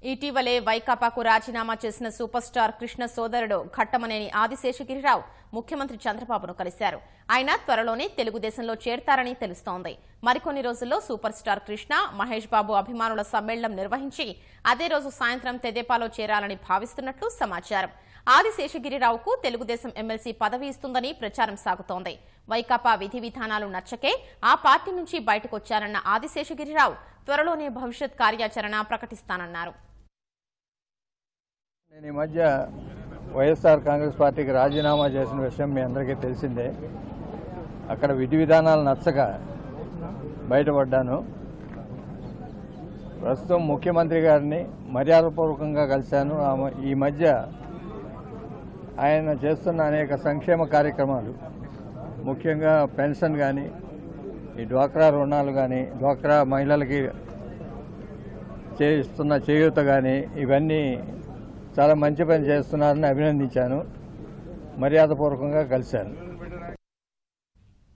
ఇటీవలే వైకాపాకు రాజీనామా చేసిన సూపర్ స్టార్ కృష్ణ సోదరుడు ఘట్టమనేని ఆదిశేషగిరిరావు ముఖ్యమంత్రి చంద్రబాబును కలిశారు. ఆయన త్వరలోనే తెలుగుదేశంలో చేరతారని తెలుస్తోంది. మరికొన్ని రోజుల్లో సూపర్ స్టార్ కృష్ణ, మహేష్ బాబు అభిమానుల సమ్మేళనం నిర్వహించి అదే రోజు సాయంత్రం తెదేపాలో చేరాలని భావిస్తున్నట్లు సమాచారం. ఆదిశేషగిరిరావుకు తెలుగుదేశం ఎమ్మెల్సీ పదవి ఇస్తుందని ప్రచారం సాగుతోంది. వైకాపా విధి విధానాలు నచ్చకే ఆ పార్టీ నుంచి బయటకొచ్చారన్న ఆదిశేషగిరిరావు త్వరలోనే భవిష్యత్ కార్యాచరణ ప్రకటిస్తానన్నారు. నేను ఈ మధ్య వైఎస్ఆర్ కాంగ్రెస్ పార్టీకి రాజీనామా చేసిన విషయం మీ అందరికీ తెలిసిందే. అక్కడ విధి విధానాలు నచ్చక బయటపడ్డాను. ప్రస్తుతం ముఖ్యమంత్రి గారిని మర్యాదపూర్వకంగా కలిశాను. ఈ మధ్య ఆయన చేస్తున్న అనేక సంక్షేమ కార్యక్రమాలు, ముఖ్యంగా పెన్షన్ కానీ, ఈ డ్వాక్రా రుణాలు కానీ, డ్వాక్రా మహిళలకి చేస్తున్న చేయూత కానీ, ఇవన్నీ చాలా మంచి పని చేస్తున్నారని అభినందించాను. మర్యాదపూర్వకంగా కలిశాను.